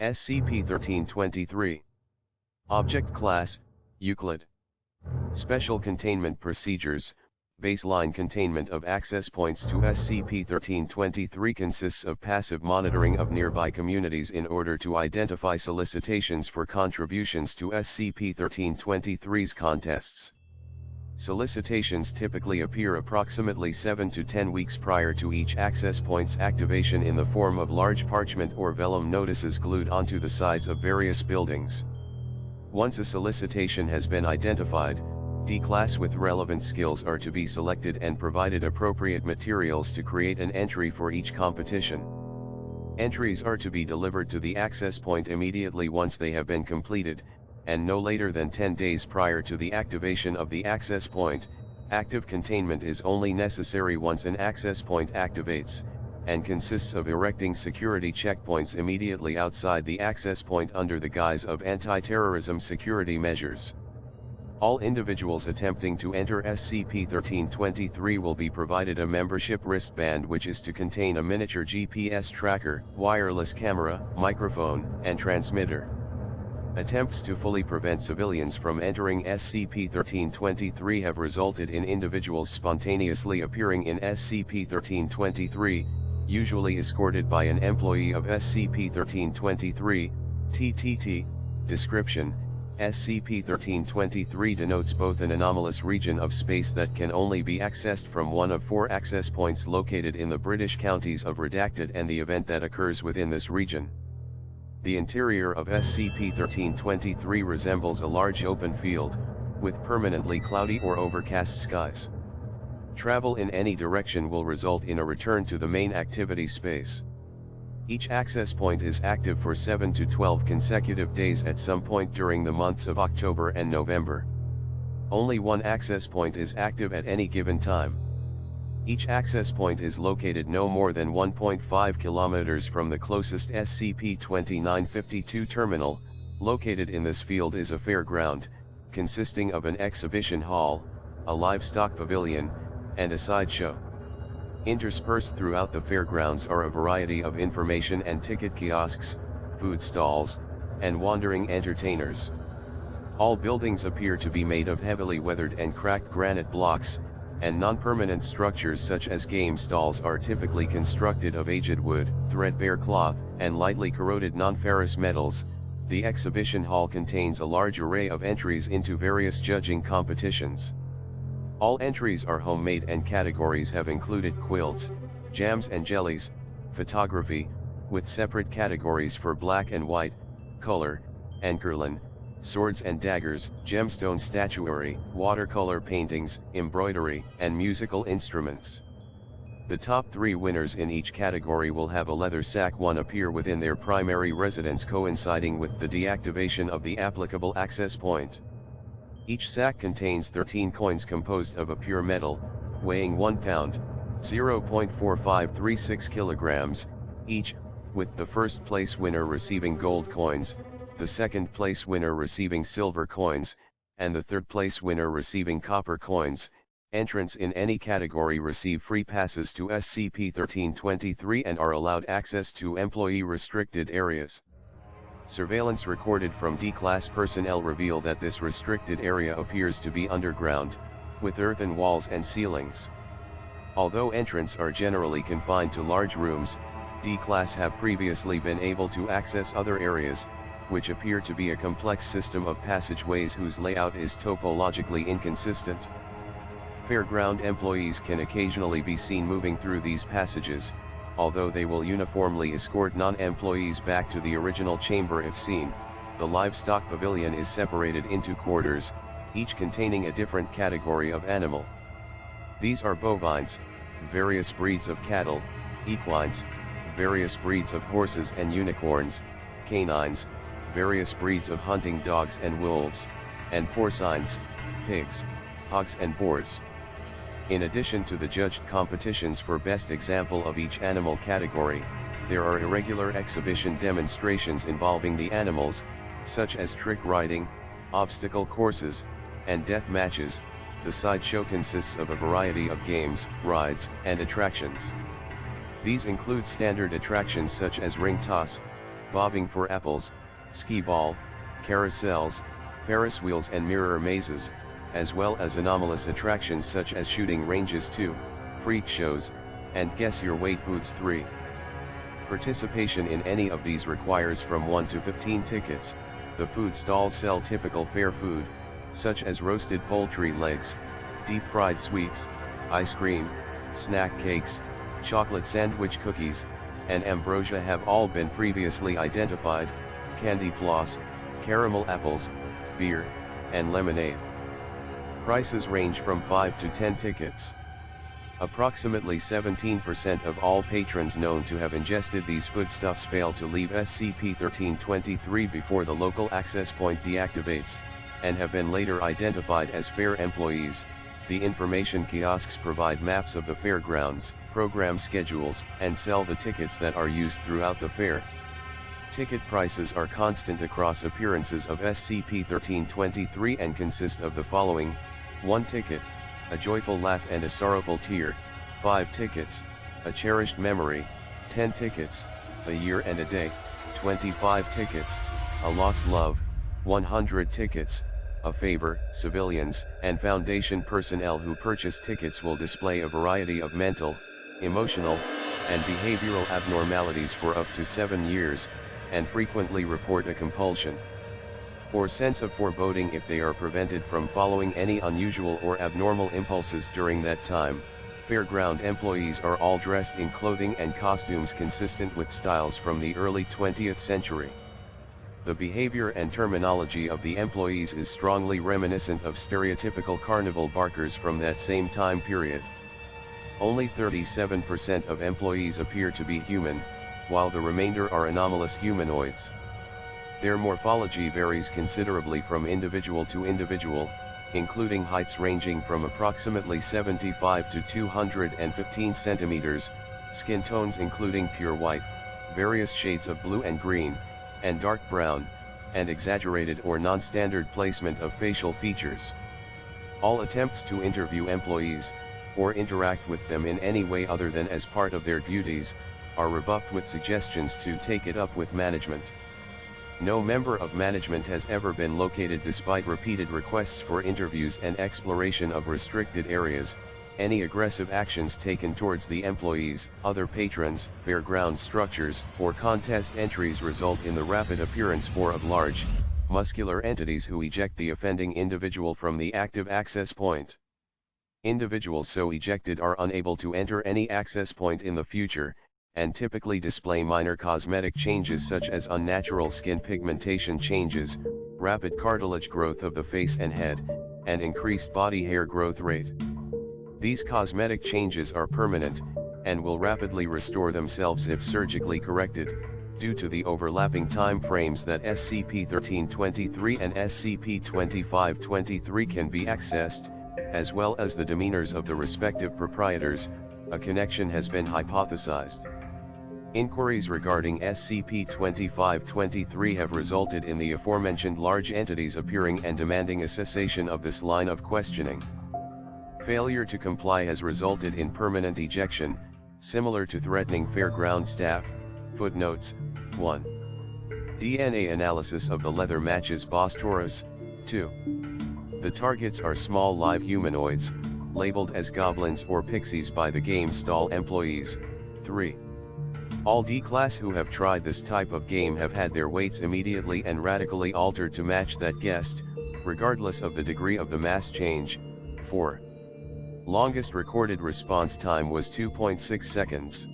SCP-1323. Object Class, Euclid. Special Containment Procedures. Baseline containment of access points to SCP-1323 consists of passive monitoring of nearby communities in order to identify solicitations for contributions to SCP-1323's contests. Solicitations typically appear approximately 7 to 10 weeks prior to each access point's activation in the form of large parchment or vellum notices glued onto the sides of various buildings. Once a solicitation has been identified, D-Class with relevant skills are to be selected and provided appropriate materials to create an entry for each competition. Entries are to be delivered to the access point immediately once they have been completed, and no later than 10 days prior to the activation of the access point. Active containment is only necessary once an access point activates, and consists of erecting security checkpoints immediately outside the access point under the guise of anti-terrorism security measures. All individuals attempting to enter SCP-1323 will be provided a membership wristband which is to contain a miniature GPS tracker, wireless camera, microphone, and transmitter. Attempts to fully prevent civilians from entering SCP-1323 have resulted in individuals spontaneously appearing in SCP-1323, usually escorted by an employee of SCP-1323, TTT. Description: SCP-1323 denotes both an anomalous region of space that can only be accessed from one of 4 access points located in the British counties of Redacted and the event that occurs within this region. The interior of SCP-1323 resembles a large open field, with permanently cloudy or overcast skies. Travel in any direction will result in a return to the main activity space. Each access point is active for 7 to 12 consecutive days at some point during the months of October and November. Only one access point is active at any given time. Each access point is located no more than 1.5 kilometers from the closest SCP-2952 terminal. Located in this field is a fairground, consisting of an exhibition hall, a livestock pavilion, and a sideshow. Interspersed throughout the fairgrounds are a variety of information and ticket kiosks, food stalls, and wandering entertainers. All buildings appear to be made of heavily weathered and cracked granite blocks, and non-permanent structures such as game stalls are typically constructed of aged wood, threadbare cloth, and lightly corroded non-ferrous metals. The exhibition hall contains a large array of entries into various judging competitions. All entries are homemade and categories have included quilts, jams and jellies, photography, with separate categories for black and white, color, and Kurlan, swords and daggers, gemstone statuary, watercolor paintings, embroidery, and musical instruments. The top 3 winners in each category will have a leather sack one appear within their primary residence coinciding with the deactivation of the applicable access point. Each sack contains 13 coins composed of a pure metal, weighing 1 pound, 0.4536 kilograms, each, with the first place winner receiving gold coins, the second place winner receiving silver coins, and the third place winner receiving copper coins. Entrants in any category receive free passes to SCP-1323 and are allowed access to employee-restricted areas. Surveillance recorded from D-Class personnel reveal that this restricted area appears to be underground, with earthen walls and ceilings. Although entrants are generally confined to large rooms, D-Class have previously been able to access other areas, which appear to be a complex system of passageways whose layout is topologically inconsistent. Fairground employees can occasionally be seen moving through these passages, although they will uniformly escort non-employees back to the original chamber if seen. The livestock pavilion is separated into quarters, each containing a different category of animal. These are bovines, various breeds of cattle, equines, various breeds of horses and unicorns, canines, various breeds of hunting dogs and wolves, and porcines, pigs, hogs and boars. In addition to the judged competitions for best example of each animal category, there are irregular exhibition demonstrations involving the animals, such as trick riding, obstacle courses, and death matches. The sideshow consists of a variety of games, rides, and attractions. These include standard attractions such as ring toss, bobbing for apples, skee ball, carousels, Ferris wheels and mirror mazes, as well as anomalous attractions such as shooting ranges 2, freak shows, and guess your weight booths 3. Participation in any of these requires from 1 to 15 tickets. The food stalls sell typical fair food, such as roasted poultry legs, deep-fried sweets, ice cream, snack cakes, chocolate sandwich cookies, and ambrosia have all been previously identified, candy floss, caramel apples, beer, and lemonade. Prices range from 5 to 10 tickets. Approximately 17% of all patrons known to have ingested these foodstuffs fail to leave SCP-1323 before the local access point deactivates, and have been later identified as fair employees. The information kiosks provide maps of the fairgrounds, program schedules, and sell the tickets that are used throughout the fair. Ticket prices are constant across appearances of SCP-1323 and consist of the following: 1 ticket, a joyful laugh and a sorrowful tear; 5 tickets, a cherished memory; 10 tickets, a year and a day; 25 tickets, a lost love; 100 tickets, a favor. Civilians and Foundation personnel who purchase tickets will display a variety of mental, emotional, and behavioral abnormalities for up to 7 years, and frequently report a compulsion or sense of foreboding if they are prevented from following any unusual or abnormal impulses during that time. Fairground employees are all dressed in clothing and costumes consistent with styles from the early 20th century. The behavior and terminology of the employees is strongly reminiscent of stereotypical carnival barkers from that same time period. Only 37% of employees appear to be human, while the remainder are anomalous humanoids. Their morphology varies considerably from individual to individual, including heights ranging from approximately 75 to 215 centimeters, skin tones including pure white, various shades of blue and green, and dark brown, and exaggerated or non-standard placement of facial features. All attempts to interview employees, or interact with them in any way other than as part of their duties, are rebuffed with suggestions to take it up with management. No member of management has ever been located despite repeated requests for interviews and exploration of restricted areas. Any aggressive actions taken towards the employees, other patrons, fairground structures, or contest entries result in the rapid appearance of large, muscular entities who eject the offending individual from the active access point. Individuals so ejected are unable to enter any access point in the future, and typically display minor cosmetic changes such as unnatural skin pigmentation changes, rapid cartilage growth of the face and head, and increased body hair growth rate. These cosmetic changes are permanent, and will rapidly restore themselves if surgically corrected, due to the overlapping time frames that SCP-1323 and SCP-2523 can be accessed, as well as the demeanors of the respective proprietors. A connection has been hypothesized. Inquiries regarding SCP-2523 have resulted in the aforementioned large entities appearing and demanding a cessation of this line of questioning. Failure to comply has resulted in permanent ejection, similar to threatening fairground staff. Footnotes. 1. DNA analysis of the leather matches Boss Taurus. 2. The targets are small live humanoids, labeled as goblins or pixies by the game stall employees. 3. All D-Class who have tried this type of game have had their weights immediately and radically altered to match that guessed, regardless of the degree of the mass change. 4. Longest recorded response time was 2.6 seconds.